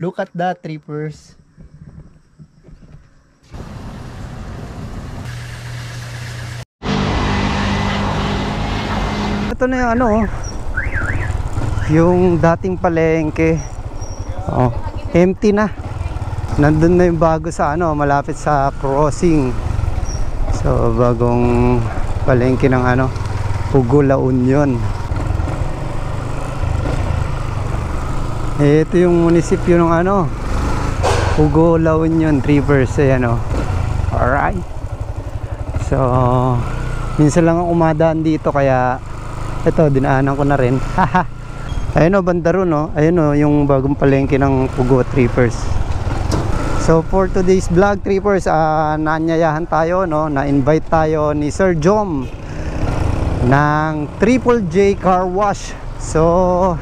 Look at that, trippers. Ito na yung ano, yung dating palengke. Oh, empty na. Nandun na yung bago sa ano, malapit sa crossing. So, bagong palengke ng ano, Pugo La Union. Ito yung munisipyo ng ano, Pugo La Union, Rivers. Ayan o. Alright. So, minsan lang ako umadaan dito kaya ito, dinaanan ko na rin. Ayun o, banda ron o. Ayun o, yung bagong palengke ng Pugo, Trippers. So for today's vlog, Trippers, naanyayahan tayo, no? Na-invite tayo ni Sir Jom ng Triple J Car Wash. So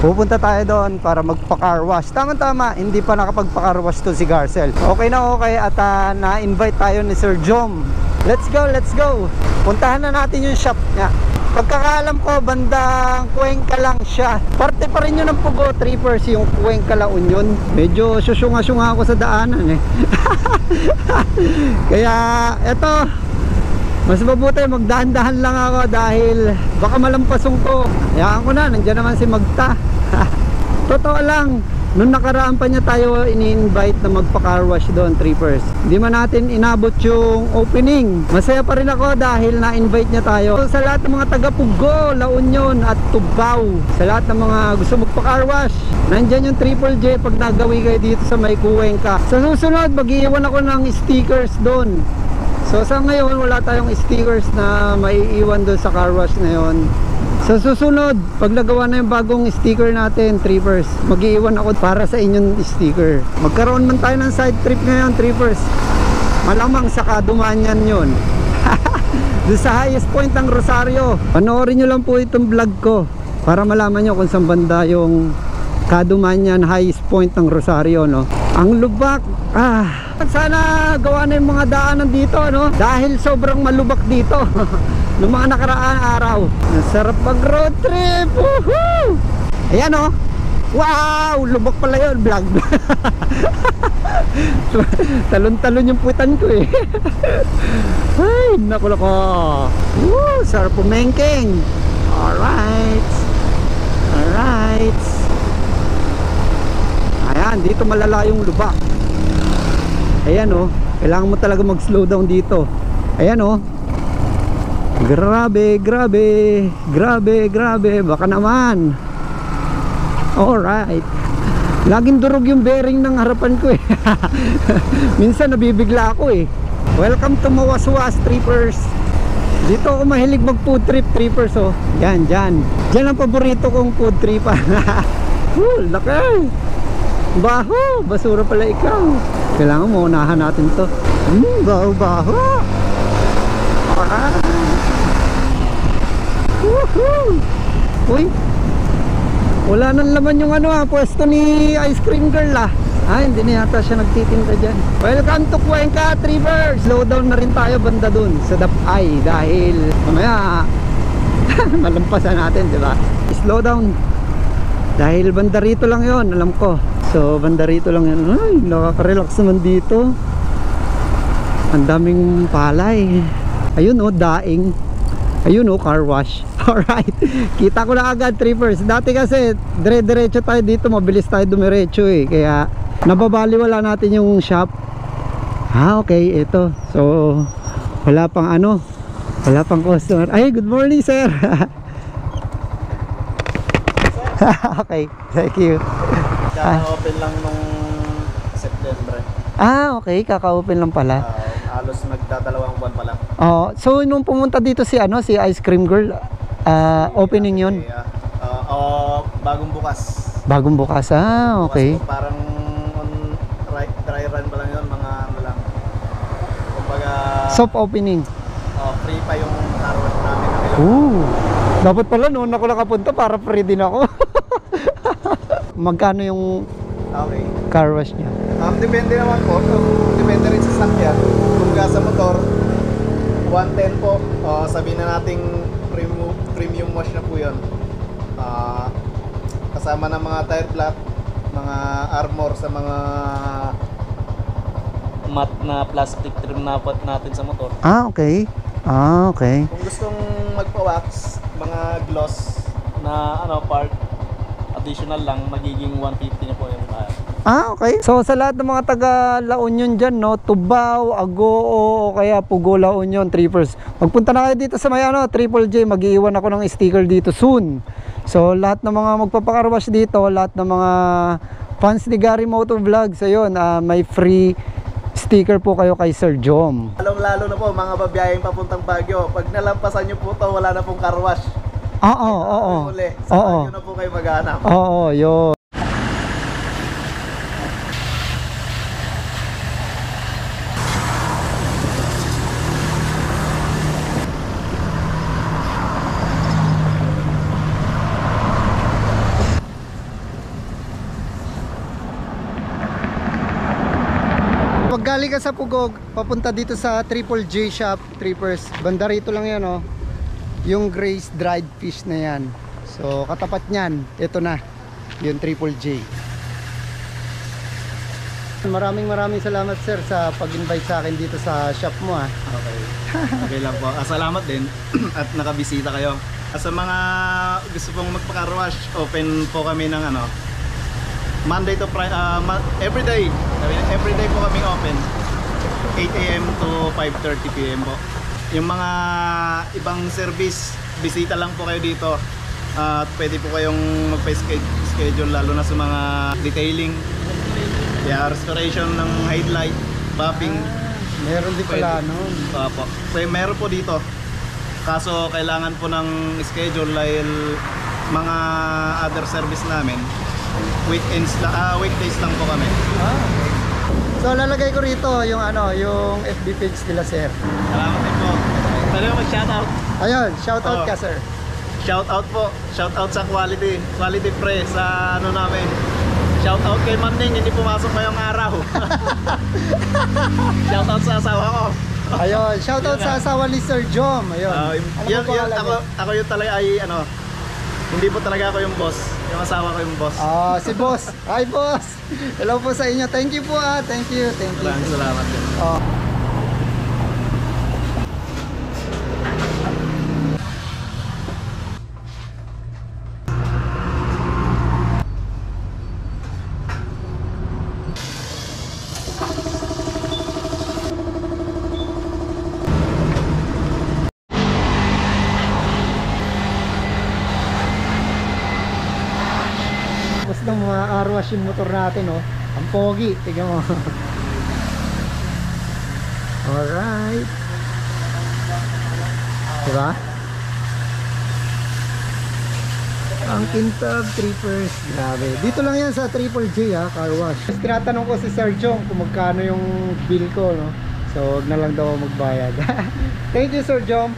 pupunta tayo doon para magpa-car wash. Tama-tama, hindi pa nakapagpa-car wash to si Garcel. Okay na okay at na-invite tayo ni Sir Jom. Let's go, let's go. Puntahan na natin yung shop niya. Pagkakaalam ko, bandang Cuenca lang siya. Parte pa rin yun ng Pugo, Trippers, yung Cuenca La Union. Medyo susunga-sunga ako sa daanan eh. Kaya eto, mas mabuti magdahan-dahan lang ako dahil baka malampasong ko. Hayaan ko na, nandiyan naman si Magta. Totoo lang, nung nakaraan pa niya tayo ini-invite na magpa-car wash doon, Trippers. Hindi man natin inabot yung opening. Masaya pa rin ako dahil na-invite niya tayo. So, sa lahat ng mga taga Pugo, La Union at Tubao, sa lahat ng mga gusto magpa-car wash, nandyan yung Triple J pag nagawi kayo dito sa may Cuenca. Sa susunod, mag-iiwan ako ng stickers doon. So sa ngayon, wala tayong stickers na maiiwan doon sa car wash na yun. Sa susunod, pag nagawa na yung bagong sticker natin, Trippers, mag-iiwan ako para sa inyong sticker. Magkaroon man tayo ng side trip ngayon, Trippers. Malamang sa Kadumanyan yun. Doon sa highest point ng Rosario. Panoorin nyo lang po itong vlog ko para malaman nyo kung saan banda yung Kadumanyan highest point ng Rosario, no? Ang lubak, sana gawa na yung mga daanan dito, no? Dahil sobrang malubak dito. Noong mga nakaraan araw, nasarap mag road trip. Woohoo! Ayan o. Wow, lubak pala yun. Vlog. Talon-talon yung puwitan ko eh. Ay, naku. Woo, sarap pumengking. Alright. Alright. Ayan, dito malala yung lubak. Ayan o. Kailangan mo talaga mag slow down dito. Ayan o. Grabe, grabe, grabe, grabe. Baka naman. Alright. Laging durog yung bearing ng harapan ko eh. Minsan nabibigla ako eh. Welcome to Mawaswas, Trippers. Dito ako mahilig mag food trip, Trippers oh. Yan, dyan. Dyan ang paborito kong food trip. Laki. Baho. Basura pala ikaw. Kailangan mo unahan natin to. Baho-baho. Alright. Woohoo! Uy, wala nang laman yung ano pwesto ni Ice Cream Girl hindi na yata siya nagtitinda dyan. Welcome to Cuenca, Trippers. Slow down na rin tayo banda dun sa Dapay dahil mamaya malampasan natin, diba? Slow down dahil banda rito lang yon, alam ko. So banda rito lang yan. Ay, nakaka-relax naman dito. Ang daming palay. Ayun daing. Ayun car wash. Alright, kita ko na agad, Trippers. Dati kasi dire-diretso tayo dito, mabilis tayo dumiretso eh. Kaya nababaliwala natin yung shop. Okay, ito. So wala pang wala pang customer. Ay, good morning sir. Okay, thank you. Kaka-open lang nung September. Okay, kaka-open lang pala. Halos nagdadalawang buwan pa lang. So nung pumunta dito si si Ice Cream Girl, opening yun? Bagong bukas. Bagong bukas, okay. Bukas po, parang dry run pa lang yun, mga lang. Kumbaga, soft opening. Free pa yung car wash namin. Dapat pala noon ako nakapunta para free din ako. Magkano yung car wash niya? Depende naman po. Depende rin sa sakyan. Kung sa motor, 110 po. Sabihin na nating premium wash na po yun. Kasama ng mga tire flat, mga armor sa mga Matte na plastic trim na pot natin sa motor. Okay. Okay. kung gustong magpa-wax, mga gloss. Na ano part additional lang, magiging 150 na po yung Okay. So sa lahat ng mga taga La Union dyan, no, Tubao, Agoo, o kaya Pugo La Union, Trippers, magpunta na kayo dito sa may ano, Triple J. Mag-iwan ako ng sticker dito soon. So lahat ng mga magpapakarwash dito, lahat ng mga fans ni Gary Moto Vlogs, ayun, may free sticker po kayo kay Sir Jom. Lalong-lalo na po mga babiyahing papuntang Baguio. Pag nalampasan nyo po to, wala na pong car wash. Oo. Saan nyo na po kayo maghanap. Oo, yun. Pag galing ka sa Pugog, papunta dito sa Triple J Shop, Trippers. Banda rito lang yan, oh. Yung Grace dried fish na yan. So katapat nyan, ito na yung Triple J. Maraming salamat sir sa pag-invite sa akin dito sa shop mo, ah. Okay. Okay lang po. Salamat din at nakabisita kayo. Sa mga gusto pong magpa-car-wash, open po kami ng ano, Monday to Friday, everyday. Everyday po kami open. 8 AM to 5:30 PM po. Yung mga ibang service, bisita lang po kayo dito. At pwede po kayong magpa-schedule lalo na sa mga detailing. Restoration ng headlight, buffing. Meron din pala, no? Po. Meron po dito. Kaso kailangan po ng schedule dahil mga other service namin weekdays lang po kami. So lalagay ko rito yung ano, yung FB page nila sir. Salamat din po. Pwede mo mag-shoutout. Ayun, shoutout ka sir. Shoutout po. Shoutout sa quality pre sa ano namin. Shoutout kay Manding, hindi pumasok ngayong araw. Shoutout sa asawa ko. Ayun, shoutout sa asawa ni Sir Jom. Ayun. Ako yung talaga ay ano, hindi po talaga ako yung boss. Yung asawa ko yung boss. Si boss. Hi boss. Hello po sa inyo. Thank you po, ah. Thank you. Maraming salamat din. Ng mga arwash yung motor natin, oh. Ang pogi, tignan mo. Alright. Diba? Ang kintab, Trippers. Grabe. Dito lang yan sa Triple J, ha, car wash. Tinatanong ko si Sir Jong kung magkano yung bill ko, no. So wag na lang daw magbayad. Thank you Sir Jom.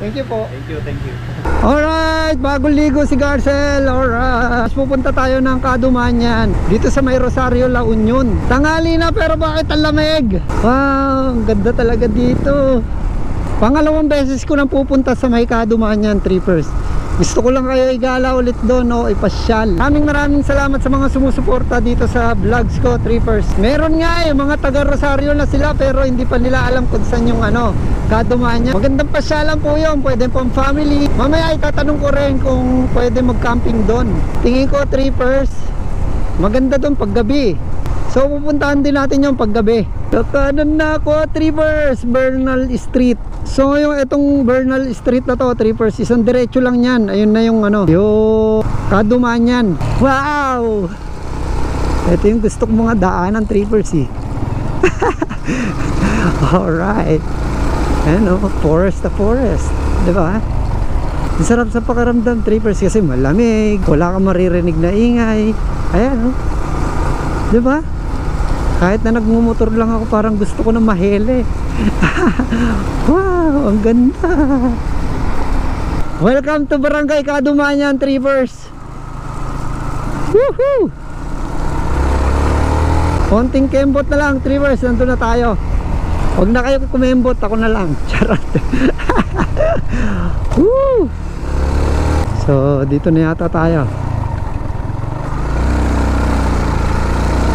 Thank you po. Thank you. Alright, bagong ligo si Garcel. Alright, pupunta tayo ng Kadumanyan dito sa may Rosario, La Union. Tanghali na pero bakit ang lamig? Wow, ang ganda talaga dito. Pangalawang beses ko nang pupunta sa may Kadumanyan, Trippers. Gusto ko lang kayo igala ulit doon, o ipasyal. Maraming salamat sa mga sumusuporta dito sa vlogs ko, Trippers. Meron nga yung mga taga Rosario na sila pero hindi pa nila alam kung saan yung ano, Kadumanyan. Magandang pasyalan po yun, pwede pang family. Mamaya itatanong ko rin kung pwede mag-camping doon. Tingin ko, Trippers, maganda doon paggabi. So pupuntahan din natin yung paggabi. Kakanan na ako, Trippers, Bernal Street. So yung itong Bernal Street na to, Trippers, isang diretso lang yan. Ayun na yung ano, yung Kadumanyan. Wow! Ito yung gusto kong mga daanan, Trippers, eh. Alright. Ayan, oh, forest to forest, diba? Ang sarap sa pakaramdam, Trippers, kasi malamig, wala kang maririnig na ingay. Ayan, oh, diba? Kahit na nagmumotor lang ako, parang gusto ko na mahele. Wow, ang ganda. Welcome to Barangay Kadumanyan, Trippers. Woohoo! Konting kembot na lang, Trippers, nandun na tayo. Huwag na kayo kumembot, ako na lang. Charot. Woo! So dito na yata tayo.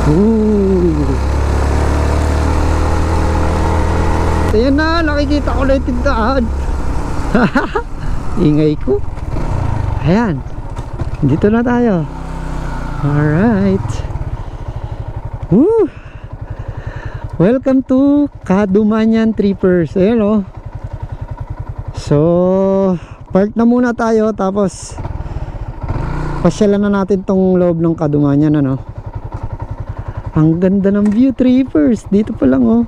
Ooh. Ayan na, nakikita ko na yung tindahan. Ingay ko. Ayan, dito na tayo. Alright. Woo. Welcome to Kadumanyan Trippers. Ayan o. So park na muna tayo, tapos pasyalan na natin tong loob ng Kadumanyan, ano. Ang ganda ng view, Trippers. Dito pa lang oh.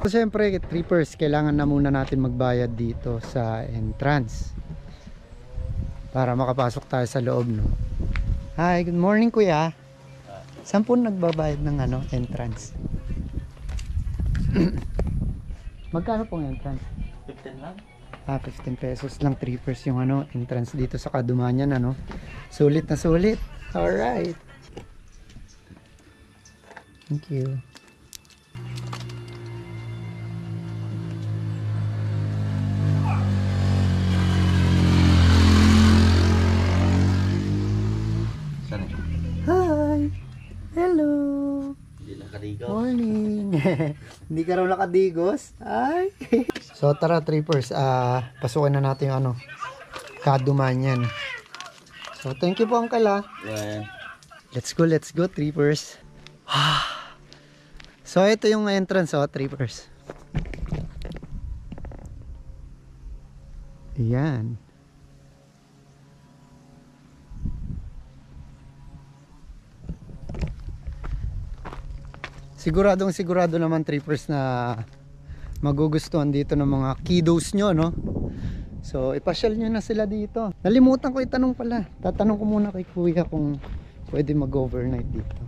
Siyempre, Trippers, kailangan na muna natin magbayad dito sa entrance para makapasok tayo sa loob, no. Hi, good morning kuya. Saan po nagbabayad ng ano, entrance? Magkano pong entrance? 15 lang. 15 pesos lang, Trippers, yung ano, entrance dito sa Kadumanyan, ano. Sulit na sulit. Alright. Thank you. Hi! Hello! Hindi lang kaligaw. Morning! Hindi ka raw nakadigos? Ay! So tara, Trippers, pasukin na natin yung ano, Kadumanyan. So thank you po, Uncle, ah. Well, Let's go, Trippers. So ito yung entrance, oh, Trippers. Ayan. Sigurado naman, Trippers, na magugustuhan dito ng mga kiddos nyo, no? So ipasyal nyo na sila dito. Nalimutan ko itanong pala. Tatanong ko muna kay kuya kung pwede mag-overnight dito.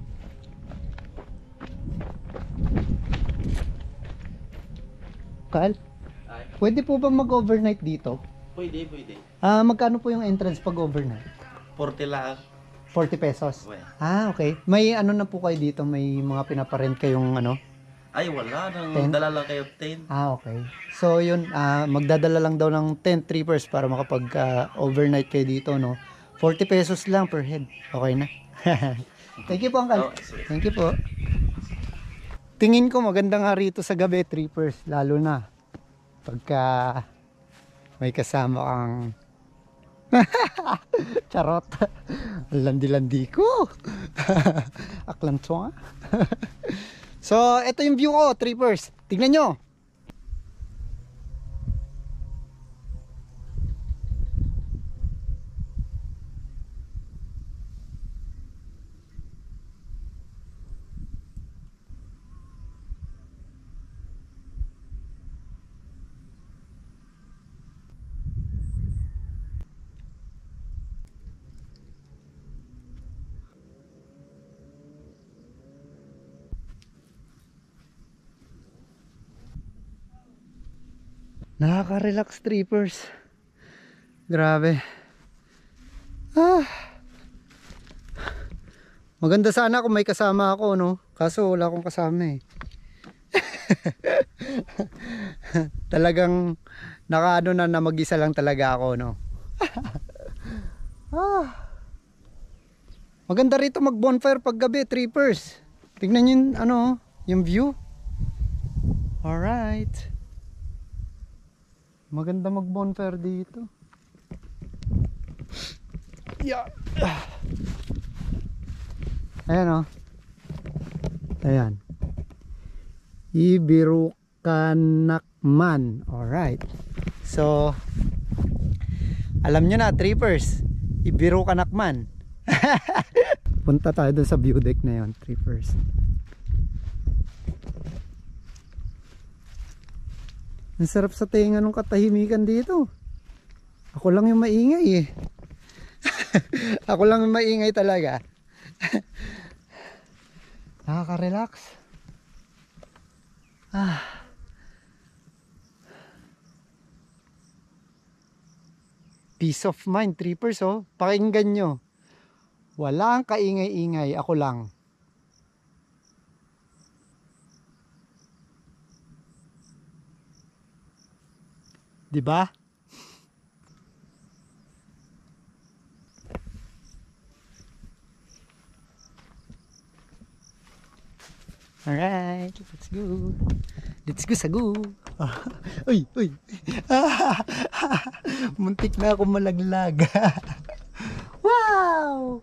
Kal, pwede po ba mag-overnight dito? pwede. Magkano po yung entrance pag overnight? 40 lang. 40 pesos. Well, Okay. May ano na po kayo dito? May mga pinaparent kayong ano? ay, wala. Ten? Dala lang kayo 10. Okay. So yun, magdadala lang daw ng 10 trippers para makapag overnight kayo dito, no? 40 pesos lang per head. Okay na. Thank you po, Uncle. Oh, sige. Thank you po. Tingin ko maganda nga rito sa gabi, trippers, lalo na pagka may kasama kang charot. Landi-landi ko. Aklantswa. So, ito yung view ko, trippers. Tignan nyo. Nakaka-relax, trippers. Grabe. Maganda sana kung may kasama ako, no? Kaso wala akong kasama eh. Talagang nakaano na mag-isa lang talaga ako, no? Maganda rito mag-bonfire pag gabi, trippers. Tignan nyo yung, ano, yung view. Alright. Maganda mag-bonfire dito. Yeah. Ayan, oh. Ayan. Ibirukanakman. Alright. So, alam nyo na, trippers. Ibirukanakman. Punta tayo dun sa view deck na yun, trippers. Ang sarap sa tenga nung katahimikan dito. Ako lang yung maingay eh. Ako lang yung maingay talaga. Nakaka-relax. Peace of mind, trippers, oh. Pakinggan nyo. Walang kaingay-ingay, ako lang. Diba? Alright, let's go. Let's go sa go. Uy, uy. Muntik na ako malaglag. Wow!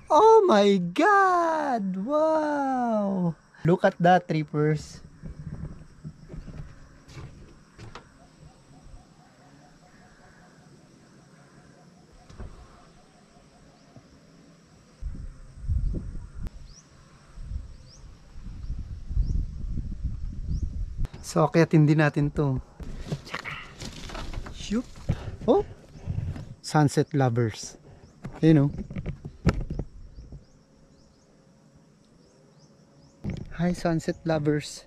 Oh my God! Wow! Look at that, trippers. So, akyatin din natin to. Shoop. Oh! Sunset lovers. You know. Hi, sunset lovers.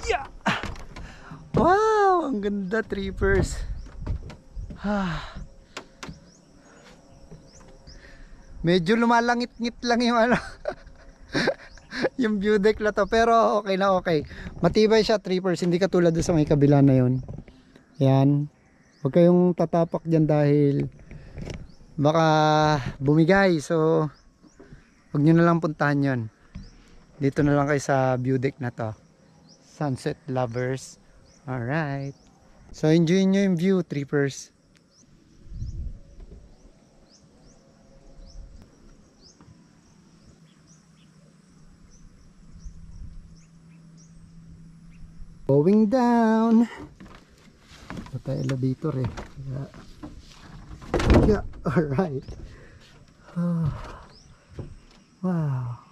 Yeah! Wow! Ang ganda, trippers. Medyo lumalangit-ngit lang yung ano. Yung view deck na to, pero okay na okay. Matibay siya, trippers, hindi katulad doon sa may kabila na yun. Yan. Huwag kayong tatapak dyan dahil baka bumigay. So huwag nyo na lang puntahan yun. Dito na lang kayo sa view deck na to. Sunset lovers. Alright. So enjoy nyo yung view, trippers. Going down. Ito tayo elevator eh. Yeah. Alright. Oh. Wow.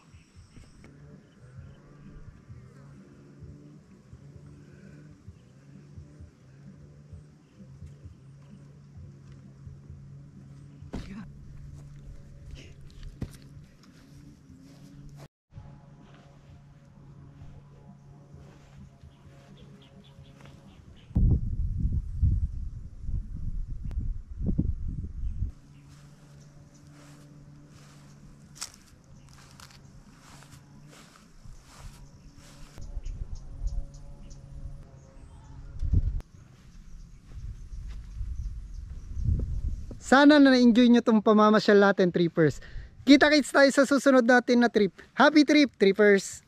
Sana na na-enjoy nyo itong pamamasyal natin, trippers. Kita-kits tayo sa susunod natin na trip. Happy trip, trippers!